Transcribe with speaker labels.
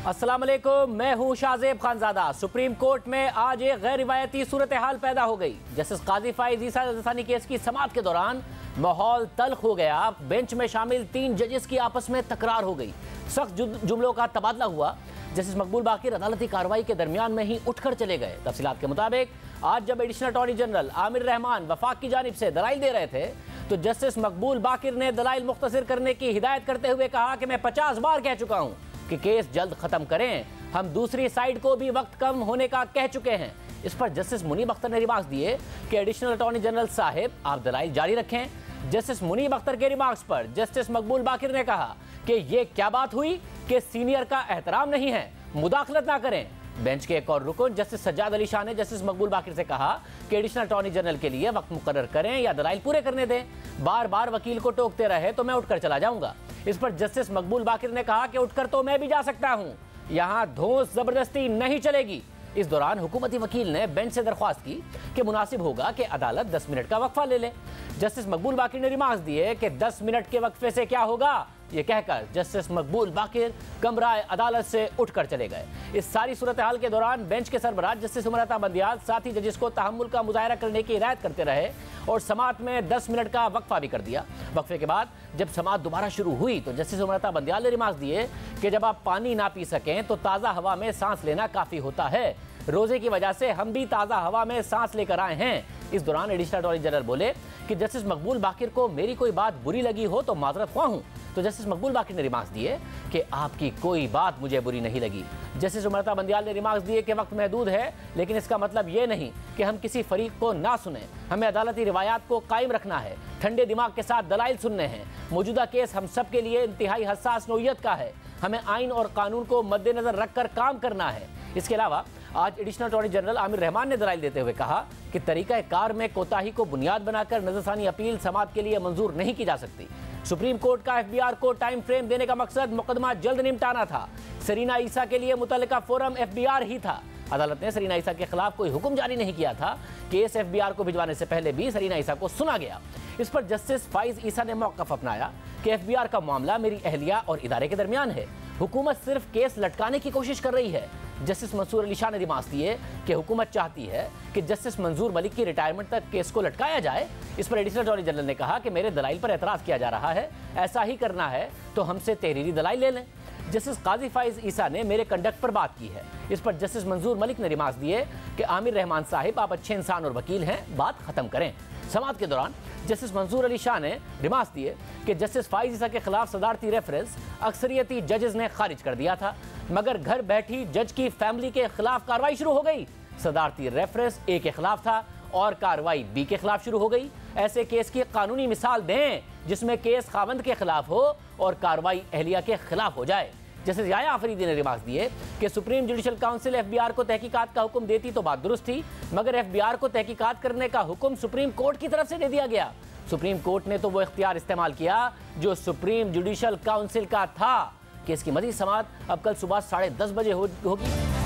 Speaker 1: अस्सलाम वालेकुम, मैं हूं शाहजेब खानजादा। सुप्रीम कोर्ट में आज एक गैर रिवायती सूरत हाल पैदा हो गई। जस्टिस काजी फाइज ईसा रज़ानी केस की समाअत के दौरान माहौल तल्ख हो गया। बेंच में शामिल 3 जजेस की आपस में तकरार हो गई, सख्त जुमलों का तबादला हुआ। जस्टिस मकबूल बाकिर अदालती कार्रवाई के दरमियान में ही उठकर चले गए। तफसीलात के मुताबिक आज जब additional attorney general Aamir Rehman वफाक की जानिब से दलाइल दे रहे थे तो जस्टिस मकबूल बाकिर ने दलाइल मुख्तसर करने की हिदायत करते हुए कहा कि मैं 50 बार कह चुका हूं कि केस जल्द खत्म करें, हम दूसरी साइड को भी वक्त कम होने का कह चुके हैं। इस पर जस्टिस मुनीब अख्तर ने रिमार्क्स दिए कि एडिशनल अटॉर्नी जनरल साहिब आप दलाइल जारी रखें। जस्टिस मुनीब अख्तर के रिमार्क्स पर जस्टिस मकबूल बाकिर ने कहा कि ये क्या बात हुई कि सीनियर का एहतराम नहीं है, मुदाखलत ना करें। बेंच के एक और रुकन जस्टिस सज्जाद अली शाह ने जस्टिस मकबूल बाकिर से कहा कि एडिशनल अटॉर्नी जनरल के लिए वक्त मुकर्रर करें या दलाइल पूरे करने दें। बार बार वकील को टोकते रहे तो मैं उठकर चला जाऊंगा। इस पर जस्टिस मकबूल बाकिर ने कहा कि उठकर तो मैं भी जा सकता हूं, यहां धौंस जबरदस्ती नहीं चलेगी। इस दौरान हुकूमती वकील ने बेंच से दरख्वास्त की कि मुनासिब होगा कि अदालत 10 मिनट का वक्फा ले ले। जस्टिस मकबूल बाकिर ने रिमार्क्स दिए कि 10 मिनट के वक्फे से क्या होगा, ये कहकर जस्टिस मकबूल बाकिर कमरा अदालत से उठकर चले गए। इस सारी सूरत हाल के दौरान बेंच के सरबराह जस्टिस उमर बंदियाल साथी जजेस को तहम्मुल का मुजाहरा करने की हिदायत करते रहे और समाअत में 10 मिनट का वक्फा भी कर दिया। वक्फे के बाद जब समाअत दोबारा शुरू हुई तो जस्टिस उमर बंदियाल ने रिमार्क्स दिए कि जब आप पानी ना पी सकें तो ताज़ा हवा में सांस लेना काफ़ी होता है। रोजे की वजह से हम भी ताज़ा हवा में सांस लेकर आए हैं। इस दौरान एडिशनल अटॉर्नी जनरल बोले कि जस्टिस मकबूल बाकिर को मेरी कोई बात बुरी लगी हो तो माजरत ख्वाह हूं। तो जस्टिस मकबूल बाकिर ने रिमार्क्स दिए कि आपकी कोई बात मुझे बुरी नहीं लगी। जस्टिस उमर बंदियाल ने रिमार्क्स दिए कि वक्त महदूद है, लेकिन इसका मतलब ये नहीं कि हम किसी फरीक को ना सुने। हमें अदालती रिवायात को कायम रखना है, ठंडे दिमाग के साथ दलाइल सुनने हैं। मौजूदा केस हम सब के लिए इंतहाई हसास नौइयत का है, हमें आइन और कानून को मद्देनजर रखकर काम करना है। इसके अलावा आज additional attorney general Aamir Rahman ने दलाइल देते हुए कहा कि तरीका कार में कोताही को बुनियाद बनाकर नजरसानी अपील समाअत के लिए मंजूर नहीं की जा सकती। सुप्रीम कोर्ट का एफबीआर को टाइम फ्रेम देने का मकसद मुकदमा जल्द निपटाना था। सरीना ईसा के लिए मुतल्लिका फोरम एफबीआर ही था। अदालत ने सरीना ईसा के खिलाफ कोई हुक्म जारी नहीं किया था। केस एफबीआर को भिजवाने से पहले भी सरीना ईसा को सुना गया। इस पर जस्टिस फाइज ईसा ने मौक़िफ़ अपनाया कि एफबीआर का मामला मेरी अहलिया और इदारे के दरमियान है, हुकूमत सिर्फ केस लटकाने की कोशिश कर रही है। जस्टिस मंसूर अली शाह ने रिमार्क्स दिए कि हुकूमत चाहती है कि जस्टिस मंजूर मलिक की रिटायरमेंट तक केस को लटकाया जाए। इस पर एडिशनल अटॉर्नी जनरल ने कहा कि मेरे दलाइल पर एतराज़ किया जा रहा है, ऐसा ही करना है तो हमसे तहरीरी दलाइल ले लें। जस्टिस काजी फाइज ईसा ने मेरे कंडक्ट पर बात की है। इस पर जस्टिस मंजूर मलिक ने रिमार्क्स दिए कि आमिर रहमान साहिब आप अच्छे इंसान और वकील हैं, बात खत्म करें। समाअत के दौरान जस्टिस मंसूर अली शाह ने रिमार्क्स दिए कि जस्टिस फाइज ईसा के खिलाफ सदारती रेफरेंस अक्सरियती जजेस ने खारिज कर दिया था, मगर घर बैठी जज की फैमिली के खिलाफ कार्रवाई शुरू हो गई। सदारती रेफरेंस ए के खिलाफ था और कार्रवाई बी के खिलाफ शुरू हो गई। ऐसे केस की कानूनी मिसाल दें जिसमें केस खावंद के खिलाफ हो और कार्रवाई अहलिया के खिलाफ हो जाए। जस्टिस याया आफरीदी ने रिमार्क्स दिए कि सुप्रीम जुडिशल काउंसिल एफबीआर को तहकीकात का हुक्म देती तो बात दुरुस्त थी, मगर एफबीआर को तहकीकात करने का हुक्म सुप्रीम कोर्ट की तरफ से दे दिया गया। सुप्रीम कोर्ट ने तो वो इख्तियार इस्तेमाल किया जो सुप्रीम जुडिशल काउंसिल का था। केस की मज़ीद समाअत अब कल सुबह 10:30 बजे होगी।